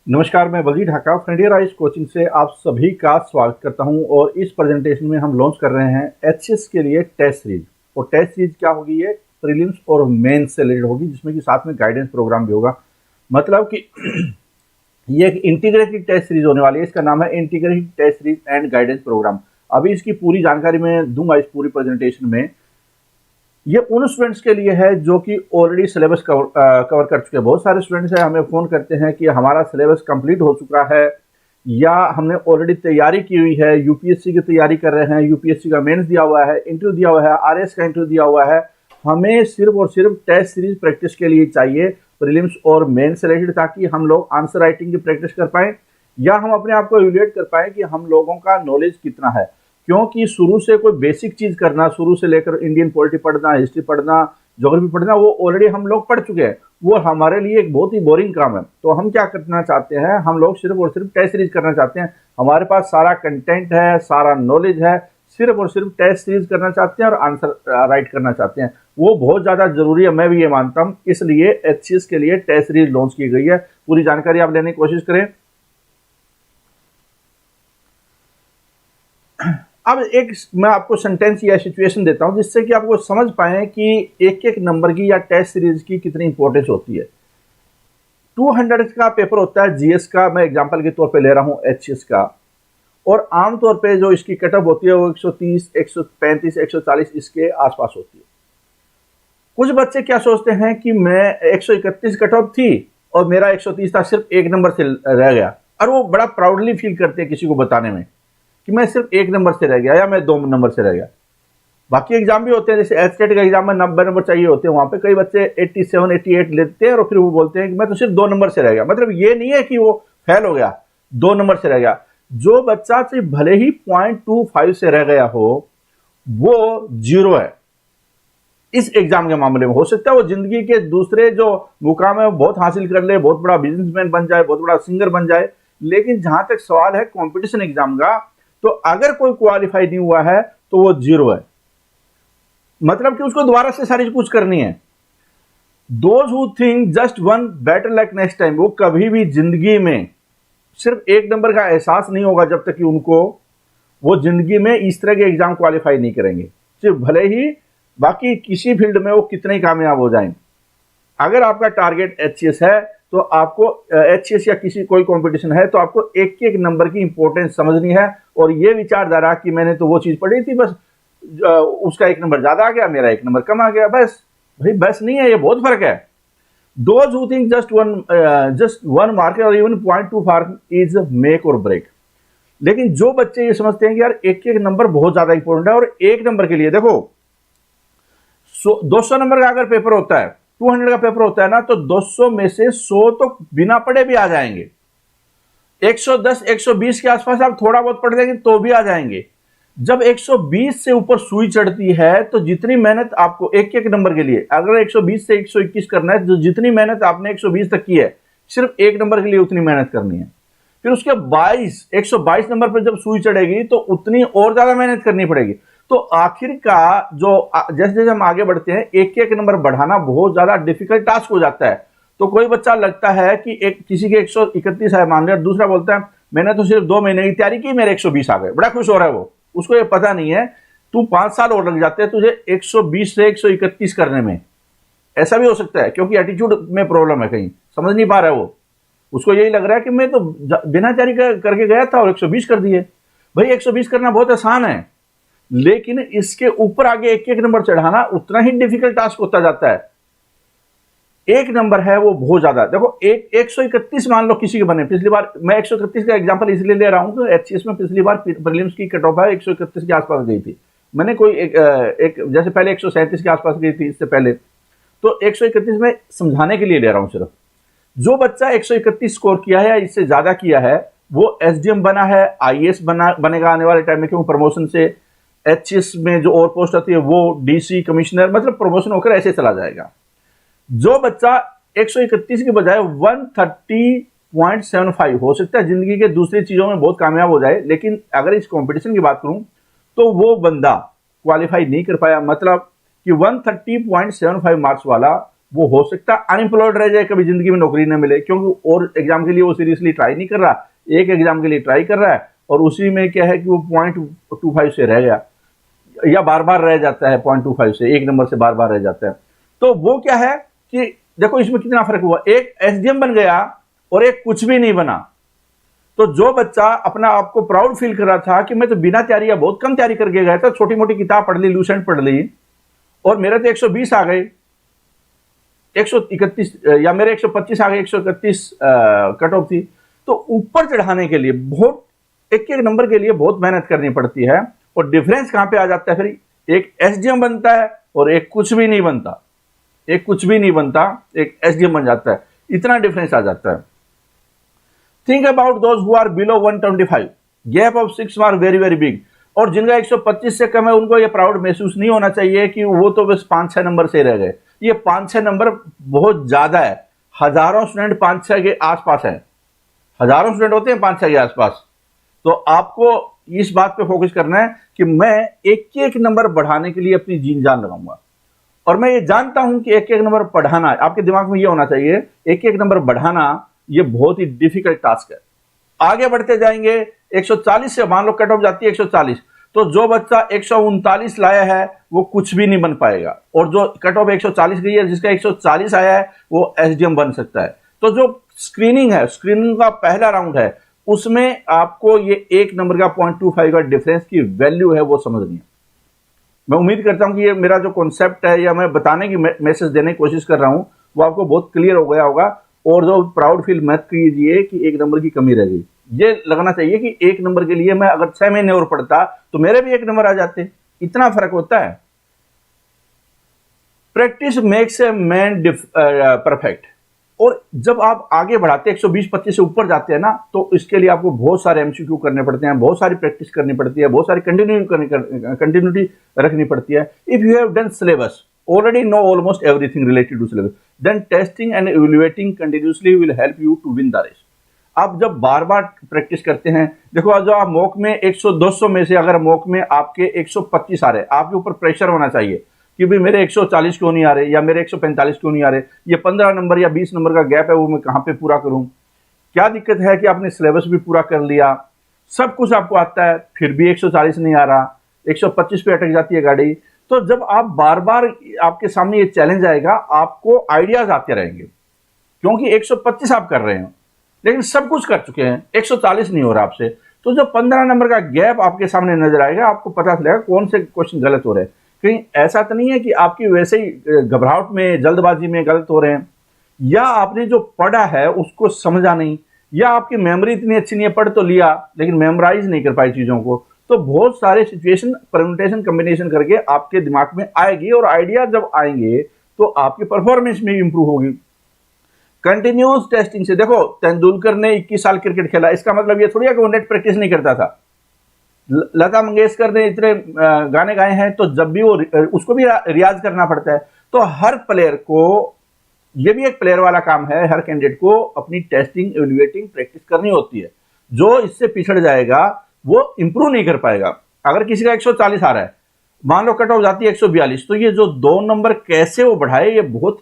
नमस्कार, मैं Baljeet Dhaka Frontier IAS coaching से आप सभी का स्वागत करता हूं। और इस प्रेजेंटेशन में हम लॉन्च कर रहे हैं एचएस के लिए टेस्ट सीरीज। और टेस्ट सीरीज क्या होगी? ये प्रीलिम्स और मेंस से रिलेटेड होगी, जिसमें कि साथ में गाइडेंस प्रोग्राम भी होगा। मतलब कि ये एक इंटीग्रेटेड टेस्ट सीरीज होने वाली है। इसका नाम है integrated test series and guidance programme. अभी इसकी पूरी जानकारी मैं दूंगा इस पूरी प्रेजेंटेशन में। ये उन स्टूडेंट्स के लिए है जो कि ऑलरेडी सिलेबस कवर कर चुके हैं। बहुत सारे स्टूडेंट्स हैं, हमें फ़ोन करते हैं कि हमारा सिलेबस कंप्लीट हो चुका है या हमने ऑलरेडी तैयारी की हुई है, यूपीएससी की तैयारी कर रहे हैं, यूपीएससी का मेंस दिया हुआ है, इंटरव्यू दिया हुआ है, आरएस का इंटरव्यू दिया हुआ है। हमें सिर्फ और सिर्फ टेस्ट सीरीज प्रैक्टिस के लिए चाहिए, प्रीलिम्स और मेंस से रिलेटेड, ताकि हम लोग आंसर राइटिंग की प्रैक्टिस कर पाएँ या हम अपने आप को इवैल्यूएट कर पाएँ कि हम लोगों का नॉलेज कितना है। क्योंकि शुरू से कोई बेसिक चीज करना, शुरू से लेकर इंडियन पॉलिटी पढ़ना, हिस्ट्री पढ़ना, ज्योग्राफी पढ़ना, वो ऑलरेडी हम लोग पढ़ चुके हैं। वो हमारे लिए एक बहुत ही बोरिंग काम है। तो हम क्या करना चाहते हैं? हम लोग सिर्फ और सिर्फ टेस्ट सीरीज करना चाहते हैं। हमारे पास सारा कंटेंट है, सारा नॉलेज है, सिर्फ और सिर्फ टेस्ट सीरीज करना चाहते हैं और आंसर राइट करना चाहते हैं। वो बहुत ज्यादा जरूरी है, मैं भी ये मानता हूँ। इसलिए एचसीएस के लिए टेस्ट सीरीज लॉन्च की गई है। पूरी जानकारी आप लेने की कोशिश करें। अब एक मैं आपको सेंटेंस या सिचुएशन देता हूं, जिससे कि आपको समझ पाए कि एक एक नंबर की या टेस्ट सीरीज की कितनी इंपॉर्टेंस होती है। 200 का पेपर होता है जीएस का, मैं एग्जांपल के तौर पे ले रहा हूं एचएस का। और आमतौर पे जो इसकी कटअप होती है वो 130, 135, 140 इसके आसपास होती है। कुछ बच्चे क्या सोचते हैं कि मैं 131 कटअप थी और मेरा 130 था, सिर्फ एक नंबर से रह गया, और वो बड़ा प्राउडली फील करते हैं किसी को बताने में कि मैं सिर्फ एक नंबर से रह गया या मैं 2 नंबर से रह गया। बाकी एग्जाम भी होते हैं, जैसे एचटेट का एग्जाम में 90 नंबर चाहिए होते हैं, वहां पे कई बच्चे 87, 88 लेते हैं और फिर वो बोलते हैं कि मैं तो सिर्फ 2 नंबर से रह गया। मतलब ये नहीं है कि वो फेल हो गया, 2 नंबर से रह गया। जो बच्चा सिर्फ भले ही 0.25 से रह गया हो, वो 0 है इस एग्जाम के मामले में। हो सकता है वो जिंदगी के दूसरे जो मुकाम है बहुत हासिल कर ले, बहुत बड़ा बिजनेसमैन बन जाए, बहुत बड़ा सिंगर बन जाए, लेकिन जहां तक सवाल है कंपटीशन एग्जाम का, तो अगर कोई क्वालिफाई नहीं हुआ है तो वो 0 है। मतलब कि उसको दोबारा से सारी कुछ करनी है। Those who think just one better luck next time, वो कभी भी जिंदगी में सिर्फ एक नंबर का एहसास नहीं होगा जब तक कि उनको वो जिंदगी में इस तरह के एग्जाम क्वालिफाई नहीं करेंगे, सिर्फ भले ही बाकी किसी फील्ड में वो कितने कामयाब हो जाएं। अगर आपका टारगेट एचसीएस है तो आपको एचसीएस या किसी कोई कंपटीशन है तो आपको एक एक नंबर की इंपॉर्टेंस समझनी है। और ये विचारधारा कि मैंने तो वो चीज पढ़ी थी, बस उसका एक नंबर ज्यादा आ गया, मेरा एक नंबर कम आ गया, बस। भाई बस नहीं है, ये बहुत फर्क है। Those who think just one mark और इवन 0.2 मार्क इज मेक और ब्रेक। लेकिन जो बच्चे ये समझते हैं कि यार एक एक नंबर बहुत ज्यादा इंपॉर्टेंट है, और एक नंबर के लिए देखो 200 नंबर का अगर पेपर होता है, 200 का पेपर होता है ना, तो 200 में से 100 तो बिना पढ़े भी आ जाएंगे। 110, 120 के आसपास आप थोड़ा बहुत पढ़ लेंगे तो भी आ जाएंगे। जब 120 से ऊपर सुई चढ़ती है तो जितनी मेहनत आपको एक एक नंबर के लिए, अगर 120 से 121 करना है तो जितनी मेहनत आपने 120 तक की है, सिर्फ एक नंबर के लिए उतनी मेहनत करनी है। फिर उसके 122 नंबर पर जब सुई चढ़ेगी तो उतनी और ज्यादा मेहनत करनी पड़ेगी। तो आखिर का जो जैसे जैसे हम आगे बढ़ते हैं, एक एक नंबर बढ़ाना बहुत ज्यादा डिफिकल्ट टास्क हो जाता है। तो कोई बच्चा लगता है कि किसी के 131 है मान लिया, दूसरा बोलता है मैंने तो सिर्फ 2 महीने की तैयारी की, मेरे 120 आ गए, बड़ा खुश हो रहा है वो। उसको ये पता नहीं है तू 5 साल और लग जाते हैं तुझे 120 से 131 करने में। ऐसा भी हो सकता है क्योंकि एटीट्यूड में प्रॉब्लम है, कहीं समझ नहीं पा रहा है वो। उसको यही लग रहा है कि मैं तो बिना तैयारी करके गया था और 120 कर दिए। भाई 120 करना बहुत आसान है, लेकिन इसके ऊपर आगे एक एक नंबर चढ़ाना उतना ही डिफिकल्ट टास्क होता जाता है। एक नंबर है वो बहुत ज्यादा। देखो 131 मान लो किसी के बने, पिछली बार मैं 131 का एग्जांपल इसलिए ले रहा हूं कि एचसीएस में पिछली बार प्रीलिम्स की कट ऑफ है 131 के आसपास गई थी। मैंने कोई एक जैसे पहले 137 के आसपास गई थी इससे पहले, तो 131 में समझाने के लिए ले रहा हूं सिर्फ। जो बच्चा 131 स्कोर किया है या इससे ज्यादा किया है वो एसडीएम बना है, आईएएस बनेगा आने वाले टाइम में, क्योंकि प्रमोशन से एचसीएस में जो और पोस्ट आती है वो डीसी कमिश्नर, मतलब प्रमोशन होकर ऐसे चला जाएगा। जो बच्चा 131 के बजाय 130.75, हो सकता है जिंदगी के दूसरी चीजों में बहुत कामयाब हो जाए, लेकिन अगर इस कंपटीशन की बात करूं तो वो बंदा क्वालिफाई नहीं कर पाया। मतलब कि 130.75 मार्क्स वाला वो हो सकता है अनएम्प्लॉयड रह जाए, कभी जिंदगी में नौकरी ना मिले, क्योंकि और एग्जाम के लिए वो सीरियसली ट्राई नहीं कर रहा, एक एग्जाम के लिए ट्राई कर रहा है और उसी में क्या है कि वो 0.25 से रह गया या बार बार रह जाता है, 0.25 से एक नंबर से बार बार रह जाता है। तो वो क्या है कि देखो इसमें कितना फर्क हुआ, एक एसडीएम बन गया और एक कुछ भी नहीं बना। तो जो बच्चा अपना आपको प्राउड फील कर रहा था कि मैं तो बिना तैयारी या बहुत कम तैयारी करके गया था, छोटी मोटी किताब पढ़ ली, लूसेंट पढ़ ली और मेरे तो 120 आ गए, 131 या मेरे 125 आ गए, 131 कट ऑफ थी। तो ऊपर चढ़ाने के लिए बहुत एक एक नंबर के लिए बहुत मेहनत करनी पड़ती है। और डिफरेंस कहां पे आ जाता है फिर, एक एसडीएम बनता है और एक कुछ भी नहीं बनता, एक कुछ भी नहीं बनता, एक एसडीएम बन जाता है, इतना डिफरेंस आ जाता है। Think about those who are below 125, gap of 6 mark very very big. और जिनका 125 से कम है उनको ये प्राउड महसूस नहीं होना चाहिए कि वो तो बस 5-6 नंबर से रह गए। ये 5-6 नंबर बहुत ज्यादा है, हजारों स्टूडेंट 5-6 के आसपास है, हजारों स्टूडेंट होते हैं 5-6 के आसपास। तो आपको इस बात पे फोकस करना है कि मैं एक एक नंबर बढ़ाने के लिए अपनी जीन जान लगाऊंगा। और मैं ये जानता हूं कि एक एक नंबर बढ़ाना, आपके दिमाग में ये होना चाहिए, एक एक नंबर बढ़ाना ये बहुत ही डिफिकल्ट टास्क है। आगे बढ़ते जाएंगे, 140 से मान लो कट ऑफ जाती है 140, तो जो बच्चा 139 लाया है वो कुछ भी नहीं बन पाएगा, और जो कट ऑफ 140 गई है, जिसका 140 आया है वो एसडीएम बन सकता है। तो जो स्क्रीनिंग है, स्क्रीनिंग का पहला राउंड है, उसमें आपको ये एक नंबर का 0.25 का डिफरेंस की वैल्यू है वो समझनी है। मैं उम्मीद करता हूं कि ये मेरा जो कॉन्सेप्ट है या मैं बताने की मैसेज देने की कोशिश कर रहा हूं वो आपको बहुत क्लियर हो गया होगा। और जो प्राउड फील मत कीजिए कि एक नंबर की कमी रह गई, ये लगना चाहिए कि एक नंबर के लिए मैं अगर 6 महीने और पढ़ता तो मेरे भी एक नंबर आ जाते, इतना फर्क होता है। Practice makes a man perfect. और जब आप आगे बढ़ाते 120-25 से ऊपर जाते हैं ना, तो इसके लिए आपको बहुत सारे एमसीक्यू करने पड़ते हैं, बहुत सारी प्रैक्टिस करनी पड़ती है, बहुत सारी कंटिन्यूटी रखनी पड़ती है। If you have done syllabus, already know almost everything related to syllabus, then testing and evaluating continuously will help you to win the race. आप जब बार बार प्रैक्टिस करते हैं, देखो जो आप मॉक में 100-200 में से अगर मॉक में आपके 125 आ रहे, आपके ऊपर प्रेशर होना चाहिए कि भाई मेरे 140 क्यों नहीं आ रहे या मेरे 145 क्यों नहीं आ रहे, ये 15 नंबर या 20 नंबर का गैप है वो मैं कहां पे पूरा करूं। क्या दिक्कत है कि आपने सिलेबस भी पूरा कर लिया, सब कुछ आपको आता है, फिर भी 140 नहीं आ रहा, 125 पे अटक जाती है गाड़ी। तो जब आप बार बार आपके सामने ये चैलेंज आएगा, आपको आइडियाज आते रहेंगे, क्योंकि 125 आप कर रहे हैं लेकिन सब कुछ कर चुके हैं, 140 नहीं हो रहा आपसे। तो जब 15 नंबर का गैप आपके सामने नजर आएगा, आपको पता चलेगा कौन से क्वेश्चन गलत हो रहे हैं। कहीं ऐसा तो नहीं है कि आपकी वैसे ही घबराहट में, जल्दबाजी में गलत हो रहे हैं, या आपने जो पढ़ा है उसको समझा नहीं, या आपकी मेमोरी इतनी अच्छी नहीं है, पढ़ तो लिया लेकिन मेमोराइज नहीं कर पाई चीजों को। तो बहुत सारे सिचुएशन परम्यूटेशन कॉम्बिनेशन करके आपके दिमाग में आएगी, और आइडिया जब आएंगे तो आपकी परफॉर्मेंस में इंप्रूव होगी। कंटिन्यूस टेस्टिंग से, देखो तेंदुलकर ने 21 साल क्रिकेट खेला, इसका मतलब ये थोड़ी है कि वो नेट प्रैक्टिस नहीं करता था। लता मंगेशकर ने इतने गाने गाए हैं, तो जब भी वो उसको भी रियाज करना पड़ता है। तो हर प्लेयर को, ये भी एक प्लेयर वाला काम है, हर कैंडिडेट को अपनी टेस्टिंग, एवेल्युएटिंग प्रैक्टिस करनी होती है। जो इससे पिछड़ जाएगा वो इंप्रूव नहीं कर पाएगा। अगर किसी का 140 आ रहा है, मान लो कट ऑफ जाती है 142, तो ये जो 2 नंबर कैसे वो बढ़ाए, ये बहुत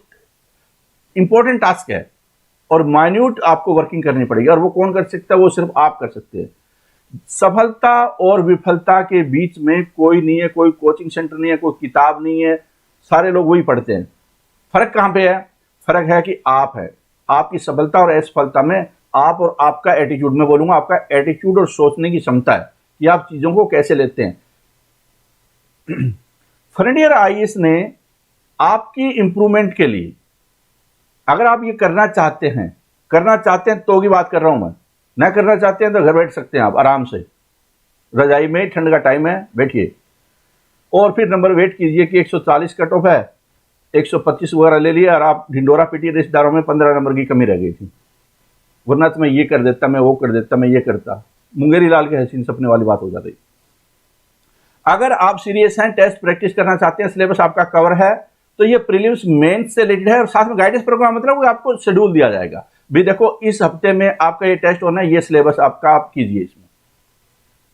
इंपॉर्टेंट टास्क है और माइन्यूट आपको वर्किंग करनी पड़ेगी। और वो कौन कर सकता है, वो सिर्फ आप कर सकते हैं। सफलता और विफलता के बीच में कोई नहीं है, कोई कोचिंग सेंटर नहीं है, कोई किताब नहीं है, सारे लोग वही पढ़ते हैं। फर्क कहां पे है? फर्क है कि आप है, आपकी सफलता और असफलता में आप और आपका एटीट्यूड, मैं बोलूंगा आपका एटीट्यूड और सोचने की क्षमता है कि आप चीजों को कैसे लेते हैं। फ्रंटियर आईएएस ने आपकी इंप्रूवमेंट के लिए, अगर आप ये करना चाहते हैं तो की बात कर रहा हूं मैं, ना करना चाहते हैं तो घर बैठ सकते हैं आप आराम से, रजाई में, ठंड का टाइम है, बैठिए और फिर नंबर वेट कीजिए कि 140 कट ऑफ है, 125 वगैरह ले लिया और आप ढिंडोरा पीटिए रिश्तेदारों में 15 नंबर की कमी रह गई थी, वरना तो मैं ये कर देता, मैं वो कर देता, मैं ये करता। मुंगेरी लाल के हसीन सपने वाली बात हो जाती। अगर आप सीरियस हैं, टेस्ट प्रैक्टिस करना चाहते हैं, सिलेबस आपका कवर है, तो ये प्रीलिम्स मेंस से रिलेटेड है और साथ में गाइडेंस प्रोग्राम, मतलब आपको शेड्यूल दिया जाएगा भी, देखो इस हफ्ते में आपका ये टेस्ट होना है, ये सिलेबस आपका आप कीजिए इसमें,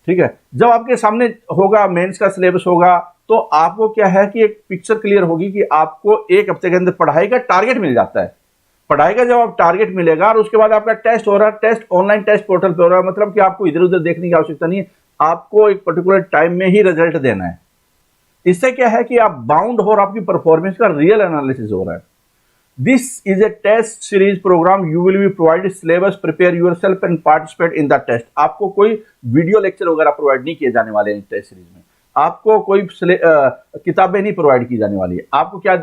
ठीक है। जब आपके सामने होगा मेंस का सिलेबस होगा, तो आपको क्या है कि एक पिक्चर क्लियर होगी कि आपको एक हफ्ते के अंदर पढ़ाई का टारगेट मिल जाता है। पढ़ाई का जब आप टारगेट मिलेगा और उसके बाद आपका टेस्ट हो रहा है, टेस्ट ऑनलाइन टेस्ट पोर्टल पे हो रहा है, मतलब कि आपको इधर उधर देखने की आवश्यकता नहीं है, आपको एक पर्टिकुलर टाइम में ही रिजल्ट देना है। इससे क्या है कि आप बाउंड हो और आपकी परफॉर्मेंस का रियल एनालिसिस हो रहा है। This is a test series programme, you will be provided syllabus, prepare yourself and participate in the test. आपको कोई वीडियो लेक्चर वगैरह प्रोवाइड नहीं किए जाने वाले हैं टेस्ट सीरीज में, आपको कोई किताबें नहीं प्रोवाइड की जाने वाली है। आपको क्या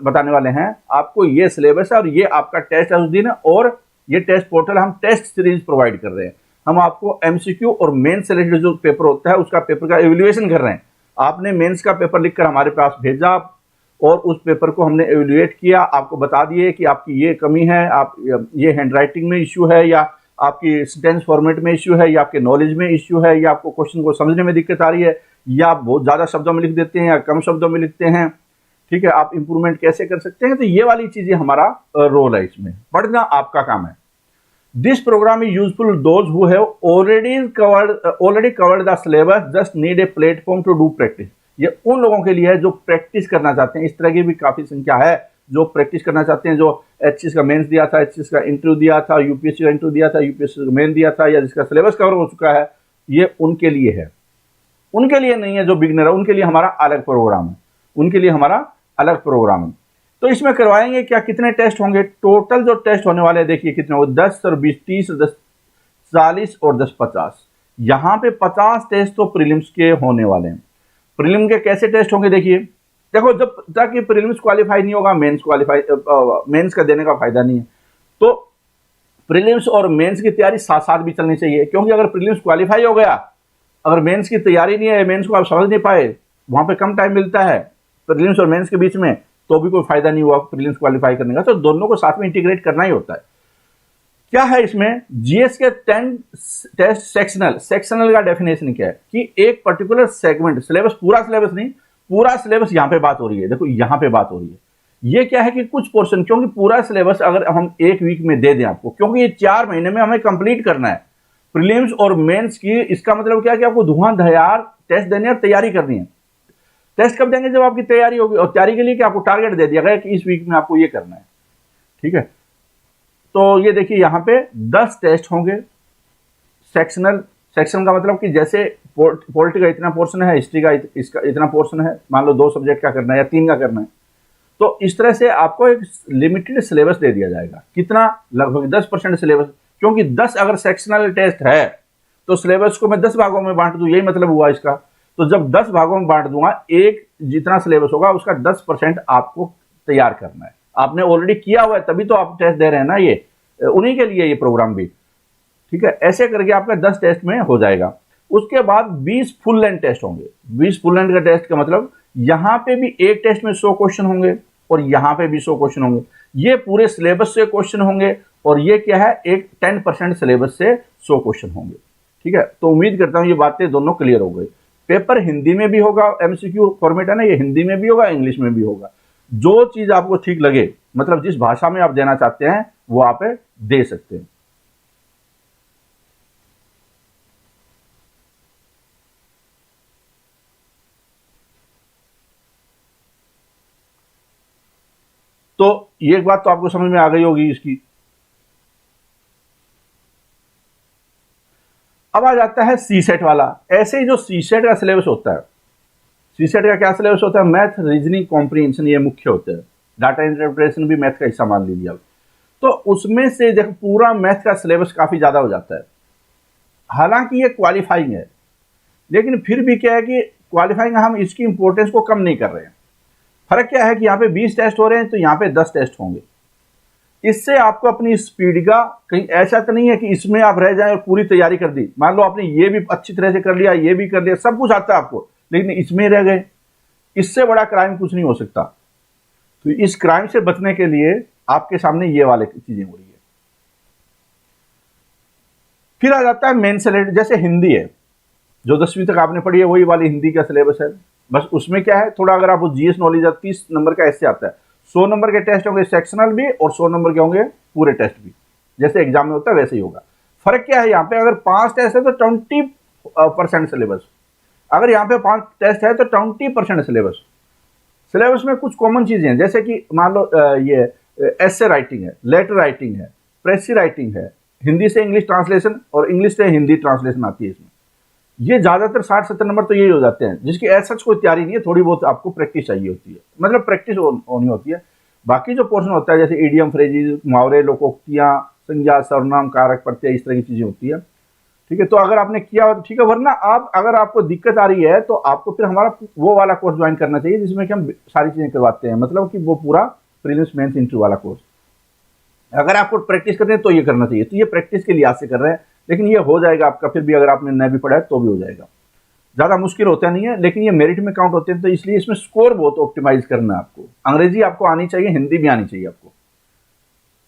बताने वाले हैं, आपको ये सिलेबस है और ये आपका टेस्ट है उस दिन, और ये टेस्ट पोर्टल हम टेस्ट सीरीज प्रोवाइड कर रहे हैं। हम आपको एमसीक्यू और मेन से रिलेटेड जो पेपर होता है उसका पेपर का एवेल्युएशन कर रहे हैं। आपने मेंस का पेपर लिखकर हमारे पास भेजा और उस पेपर को हमने एवेल्युएट किया, आपको बता दिए कि आपकी ये कमी है, आप ये हैंडराइटिंग में इश्यू है, या आपकी सेंटेंस फॉर्मेट में इश्यू है, या आपके नॉलेज में इश्यू है, या आपको क्वेश्चन को समझने में दिक्कत आ रही है, या आप बहुत ज़्यादा शब्दों में लिख देते हैं या कम शब्दों में लिखते हैं, ठीक है, आप इंप्रूवमेंट कैसे कर सकते हैं। तो ये वाली चीज़ें हमारा रोल है, इसमें पढ़ना आपका काम है। This program is useful to those who have already covered the syllabus, just need a platform to do practice। ये उन लोगों के लिए है जो प्रैक्टिस करना चाहते हैं। इस तरह की भी काफ़ी संख्या है जो प्रैक्टिस करना चाहते हैं, जो एचएस का मेंस दिया था, एचएस का इंटरव्यू दिया था, यूपीएससी का इंटरव्यू दिया था, यूपीएससी का मेन दिया था, या जिसका सिलेबस कवर हो चुका है, ये उनके लिए है। उनके लिए नहीं है जो बिगिनर है, उनके लिए हमारा अलग प्रोग्राम है, उनके लिए हमारा अलग प्रोग्राम है। तो इसमें करवाएंगे क्या, कितने टेस्ट होंगे, टोटल जो टेस्ट होने वाले हैं देखिए कितने होंगे, 10 और 20, 30, 10, 40 और 10, 50। यहाँ पे 50 टेस्ट तो प्रीलिम्स के होने वाले हैं। प्रीलिम के कैसे टेस्ट होंगे देखिए, देखो जब तक ये प्रीलिम्स क्वालिफाई नहीं होगा, मेंस का देने का फायदा नहीं है। तो प्रीलिम्स और मेंस की तैयारी साथ साथ भी चलनी चाहिए, क्योंकि अगर प्रीलिम्स क्वालिफाई हो गया, अगर मेंस की तैयारी नहीं है, मेंस को आप समझ नहीं पाए, वहां पे कम टाइम मिलता है प्रीलिम्स और मेंस के बीच में, तो भी कोई फायदा नहीं हुआ प्रीलिम्स क्वालिफाई करने का। तो दोनों को साथ में इंटीग्रेट करना ही होता है। क्या है इसमें, जीएस के 10 टेस्ट सेक्शनल का डेफिनेशन क्या है कि एक पर्टिकुलर सेगमेंट, सिलेबस पूरा सिलेबस नहीं, पूरा सिलेबस यहां पे बात हो रही है, देखो यहां पे बात हो रही है। ये क्या है कि कुछ पोर्शन, क्योंकि पूरा सिलेबस अगर हम एक वीक में दे दें आपको, क्योंकि ये 4 महीने में हमें कंप्लीट करना है प्रीलिम्स और मेंस की, इसका मतलब क्या है कि आपको धुआंधार टेस्ट देने और तैयारी करनी है। टेस्ट कब देंगे, जब आपकी तैयारी होगी, और तैयारी के लिए कि आपको टारगेट दे दिया गया कि इस वीक में आपको ये करना है, ठीक है। तो ये देखिए यहाँ पे 10 टेस्ट होंगे सेक्शन का मतलब कि जैसे पॉलिटी का इतना पोर्शन है, हिस्ट्री का इसका इतना पोर्शन है, मान लो 2 सब्जेक्ट का करना है या 3 का करना है, तो इस तरह से आपको एक लिमिटेड सिलेबस दे दिया जाएगा। कितना, लगभग 10% सिलेबस, क्योंकि 10 अगर सेक्शनल टेस्ट है तो सिलेबस को मैं 10 भागों में बांट दूं, यही मतलब हुआ इसका। तो जब 10 भागों में बांट दूंगा, एक जितना सिलेबस होगा उसका 10% आपको तैयार करना है। आपने ऑलरेडी किया हुआ है, तभी तो आप टेस्ट दे रहे हैं ना, ये उन्हीं के लिए ये प्रोग्राम भी, ठीक है। ऐसे करके आपका 10 टेस्ट में हो जाएगा। उसके बाद 20 फुल लेंथ टेस्ट होंगे। 20 फुल लेंथ का टेस्ट का मतलब यहां पे भी एक टेस्ट में 100 क्वेश्चन होंगे और यहां पे भी 100 क्वेश्चन होंगे। ये पूरे सिलेबस से क्वेश्चन होंगे, और ये क्या है, एक 10% सिलेबस से 100 क्वेश्चन होंगे, ठीक है। तो उम्मीद करता हूं ये बातें दोनों क्लियर हो गई। पेपर हिंदी में भी होगा, एमसीक्यू फॉर्मेट है ना, ये हिंदी में भी होगा, इंग्लिश में भी होगा। जो चीज आपको ठीक लगे, मतलब जिस भाषा में आप देना चाहते हैं वो आप दे सकते हैं। तो ये एक बात तो आपको समझ में आ गई होगी इसकी। अब आ जाता है सीसेट वाला। ऐसे ही जो सीसेट का सिलेबस होता है, सीसेट का क्या सिलेबस होता है, मैथ, रीजनिंग, कॉम्प्रिहेंशन, ये मुख्य होते हैं। डाटा इंटरप्रिटेशन भी मैथ का हिस्सा मान लीजिए आप। तो उसमें से देखो पूरा मैथ का सिलेबस काफी ज्यादा हो जाता है। हालांकि ये क्वालिफाइंग है, लेकिन फिर भी क्या है कि क्वालिफाइंग, हम इसकी इंपॉर्टेंस को कम नहीं कर रहे हैं। फर्क क्या है कि यहाँ पे 20 टेस्ट हो रहे हैं तो यहाँ पे 10 टेस्ट होंगे। इससे आपको अपनी स्पीड का, कहीं ऐसा तो नहीं है कि इसमें आप रह जाएं और पूरी तैयारी कर दी, मान लो आपने ये भी अच्छी तरह से कर लिया, ये भी कर लिया, सब कुछ आता है आपको, लेकिन इसमें रह गए, इससे बड़ा क्राइम कुछ नहीं हो सकता। तो इस क्राइम से बचने के लिए आपके सामने ये वाले चीजें हो रही है। फिर आ जाता है मेन से रिलेटेड, जैसे हिंदी है, जो 10वीं तक आपने पढ़ी है वही वाली हिंदी का सिलेबस है। बस उसमें क्या है, थोड़ा अगर आपको जीएस नॉलेज है, 30 नंबर का ऐसे आता है। 100 नंबर के टेस्ट होंगे सेक्शनल भी, और 100 नंबर के होंगे पूरे टेस्ट भी, जैसे एग्जाम में होता है वैसे ही होगा। फर्क क्या है, यहाँ पे अगर 5 टेस्ट है तो 20% सिलेबस, अगर यहाँ पे 5 टेस्ट है तो 20% सिलेबस। सिलेबस में कुछ कॉमन चीजें हैं, जैसे कि मान लो ये एसे राइटिंग है, लेटर राइटिंग है, प्रेसी राइटिंग है, हिंदी से इंग्लिश ट्रांसलेशन और इंग्लिश से हिंदी ट्रांसलेशन आती है इसमें। ये ज्यादातर 60-70 नंबर तो यही हो जाते हैं, जिसकी ऐसा कोई तैयारी नहीं है, थोड़ी बहुत आपको प्रैक्टिस चाहिए होती है, मतलब प्रैक्टिस होनी होती है। बाकी जो पोर्शन होता है जैसे इडियम, फ्रेजेस, मुहावरे, लोकोक्तियां, संज्ञा, सर्वनाम, कारक, प्रत्यय, इस तरह की चीजें होती है। ठीक है, तो अगर आपने किया ठीक है, वरना आप अगर आपको दिक्कत आ रही है तो आपको फिर हमारा वो वाला कोर्स ज्वाइन करना चाहिए जिसमें कि हम सारी चीजें करवाते हैं, मतलब कि वो पूरा प्रीलिम्स मेंस इंटरव्यू वाला कोर्स। अगर आपको प्रैक्टिस करनी है तो ये करना चाहिए, तो ये प्रैक्टिस के लिहाज से कर रहे हैं, लेकिन ये हो जाएगा आपका, फिर भी अगर आपने न भी पढ़ा है तो भी हो जाएगा। ज्यादा मुश्किल होता नहीं है, लेकिन ये मेरिट में काउंट होते हैं, तो इसलिए इसमें स्कोर बहुत ऑप्टिमाइज करना है आपको। अंग्रेजी आपको आनी चाहिए, हिंदी भी आनी चाहिए आपको,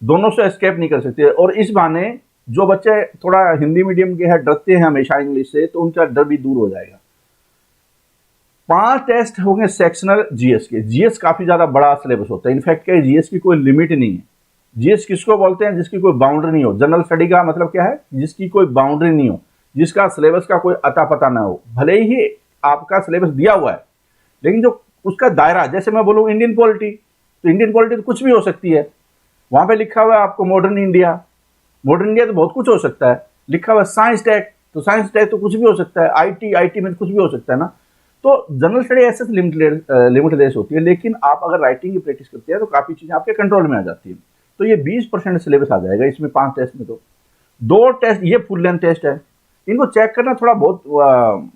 दोनों से एस्केप नहीं कर सकते। और इस बहाने जो बच्चे थोड़ा हिंदी मीडियम के हैं, डरते हैं हमेशा इंग्लिश से, तो उनका डर भी दूर हो जाएगा। 5 टेस्ट होंगे सेक्शनल जीएस के। जीएस काफी ज्यादा बड़ा सिलेबस होता है, इनफैक्ट क्या जीएस की कोई लिमिट नहीं है। जीएस किसको बोलते हैं? जिसकी कोई बाउंड्री नहीं हो। जनरल स्टडी का मतलब क्या है? जिसकी कोई बाउंड्री नहीं हो, जिसका सिलेबस का कोई अता पता ना हो। भले ही आपका सिलेबस दिया हुआ है, लेकिन जो उसका दायरा, जैसे मैं बोलूं इंडियन पॉलिटी, तो इंडियन पॉलिटी तो कुछ भी हो सकती है। वहां पे लिखा हुआ है आपको मॉडर्न इंडिया, मॉडर्न इंडिया तो बहुत कुछ हो सकता है। लिखा हुआ साइंस टेक, तो साइंस टेक तो कुछ भी हो सकता है। आईटी में कुछ भी हो सकता है ना। तो जनरल स्टडी ऐसे लिमिटेड होती है, लेकिन आप अगर राइटिंग की प्रैक्टिस करते हैं तो काफी चीजें आपके कंट्रोल में आ जाती है। तो ये 20% सिलेबस आ जाएगा इसमें 5 टेस्ट में। तो 2 टेस्ट ये फुल लेंथ टेस्ट है, इनको चेक करना थोड़ा बहुत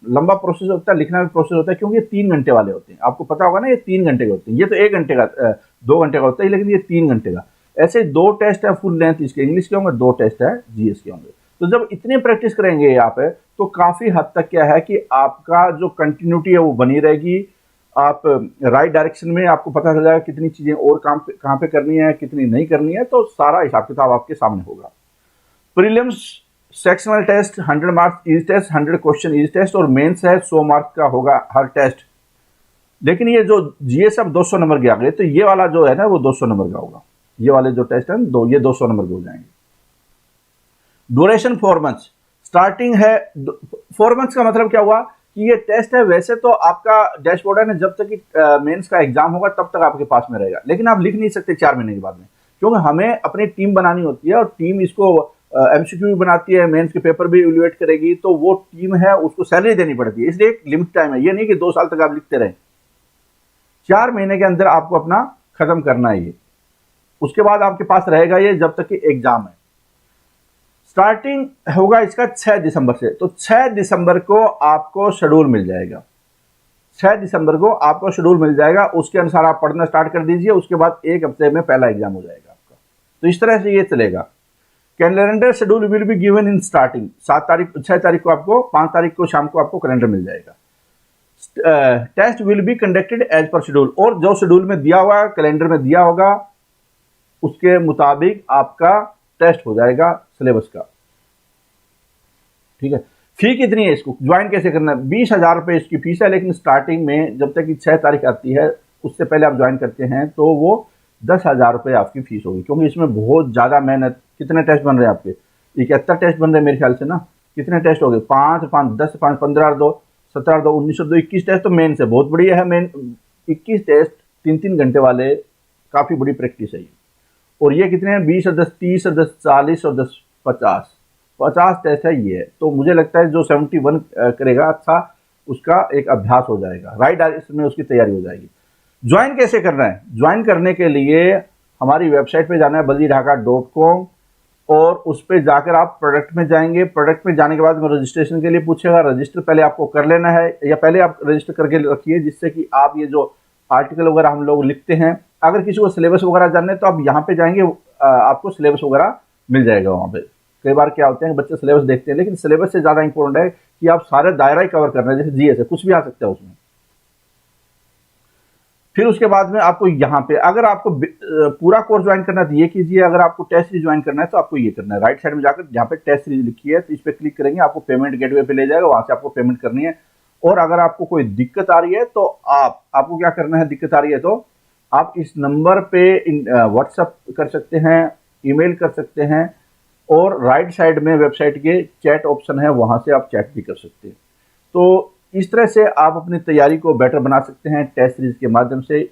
लंबा प्रोसेस होता है, लिखना भी प्रोसेस होता है, क्योंकि ये 3 घंटे वाले होते हैं। आपको पता होगा ना, ये 3 घंटे के होते हैं। ये तो 1 घंटे का 2 घंटे का होता है, लेकिन ये 3 घंटे का। ऐसे 2 टेस्ट है फुल लेंथ इसके, इंग्लिश के होंगे, 2 टेस्ट है जीएस के होंगे। तो जब इतने प्रैक्टिस करेंगे यहाँ पे, तो काफी हद तक क्या है कि आपका जो कंटिन्यूटी है वो बनी रहेगी। आप राइट डायरेक्शन में, आपको पता चल जाएगा कितनी चीजें और कहाँ पे करनी है, कितनी नहीं करनी है, तो सारा हिसाब किताब आपके सामने होगा। Prelims sectional test 100 marks each test, 100 question each test, और मेंस है 100 मार्क्स का होगा हर टेस्ट। लेकिन ये जो जीएस अब 200 नंबर के आ गए, तो ये वाला जो है ना वो 200 नंबर का होगा। ये वाले जो टेस्ट है ये 200 नंबर के हो जाएंगे। ड्यूरेशन 4 मंथ्स, स्टार्टिंग है 4 मंथ्स का मतलब क्या हुआ कि ये टेस्ट है, वैसे तो आपका डैशबोर्ड है ना, जब तक कि मेंस का एग्जाम होगा तब तक आपके पास में रहेगा, लेकिन आप लिख नहीं सकते 4 महीने के बाद में, क्योंकि हमें अपनी टीम बनानी होती है, और टीम इसको एमसीक्यू भी बनाती है, मेंस के पेपर भी इवैल्यूएट करेगी, तो वो टीम है उसको सैलरी देनी पड़ती है, इसलिए एक लिमिट टाइम है। ये नहीं कि 2 साल तक आप लिखते रहें, 4 महीने के अंदर आपको अपना खत्म करना है ये। उसके बाद आपके पास रहेगा ये जब तक कि एग्जाम है। स्टार्टिंग होगा इसका 6 दिसंबर से, तो 6 दिसंबर को आपको शेड्यूल मिल जाएगा। 6 दिसंबर को आपको शेड्यूल मिल जाएगा, उसके अनुसार आप पढ़ना स्टार्ट कर दीजिए। उसके बाद 1 हफ्ते में पहला एग्जाम हो जाएगा आपका। तो इस तरह से ये चलेगा। Calendar schedule will be given in starting. 6 तारीख को आपको, 5 तारीख को शाम को आपको कैलेंडर मिल जाएगा। Test will be conducted as per schedule, और जो शेड्यूल में दिया हुआ, कैलेंडर में दिया होगा, उसके मुताबिक आपका टेस्ट हो जाएगा सिलेबस का। ठीक है। फी कितनी है, इसको ज्वाइन कैसे करना है? 20,000 रुपये इसकी फीस है, लेकिन स्टार्टिंग में जब तक कि 6 तारीख आती है उससे पहले आप ज्वाइन करते हैं तो वो 10,000 रुपये आपकी फीस होगी, क्योंकि इसमें बहुत ज्यादा मेहनत। कितने टेस्ट बन रहे हैं आपके? 71 टेस्ट बन रहे हैं मेरे ख्याल से ना। कितने टेस्ट हो गए? 5, 5, 10, 5, 15, 2, 17, 2, 19, 2, 21 टेस्ट तो मेन से बहुत बढ़िया है। मेन 21 टेस्ट 3-3 घंटे वाले, काफी बड़ी प्रैक्टिस है ये। और ये कितने हैं? 20 और 10 30 और 10 40 और 10 50 टेस्ट है ये। तो मुझे लगता है जो 71 करेगा अच्छा, उसका एक अभ्यास हो जाएगा, राइट डायरेक्शन में उसकी तैयारी हो जाएगी। ज्वाइन कैसे करना है? ज्वाइन करने के लिए हमारी वेबसाइट पे जाना है baljidaga.com, और उस पर जाकर आप प्रोडक्ट में जाएंगे। प्रोडक्ट में जाने के बाद में रजिस्ट्रेशन के लिए पूछेगा, रजिस्टर पहले आपको कर लेना है, या पहले आप रजिस्टर करके रखिए, जिससे कि आप ये जो आर्टिकल वगैरह हम लोग लिखते हैं, अगर किसी को सिलेबस वगैरह जानना है तो आप यहाँ पे जाएंगे, आपको सिलेबस वगैरह मिल जाएगा वहाँ पे। कई बार क्या होते हैं, बच्चे सिलेबस देखते हैं, लेकिन सिलेबस से ज्यादा इंपॉर्टेंट है कि आप सारे दायरा ही कवर कर रहे हैं। जैसे जीएस है, कुछ भी आ सकता है उसमें। फिर उसके बाद में आपको यहाँ पे, अगर आपको पूरा कोर्स ज्वाइन करना है तो ये कीजिए, अगर आपको टेस्ट सीरीज ज्वाइन करना है तो आपको ये करना है। राइट साइड में जाकर यहाँ पे टेस्ट सीरीज लिखी है, तो इस पे क्लिक करेंगे, आपको पेमेंट गेटवे पे ले जाएगा, वहां से आपको पेमेंट करनी है। और अगर आपको कोई दिक्कत आ रही है तो आपको क्या करना है, दिक्कत आ रही है तो आप इस नंबर पे व्हाट्सएप कर सकते हैं, ईमेल कर सकते हैं, और राइट साइड में वेबसाइट के चैट ऑप्शन है, वहां से आप चैट भी कर सकते हैं। तो इस तरह से आप अपनी तैयारी को बेटर बना सकते हैं टेस्ट सीरीज के माध्यम से।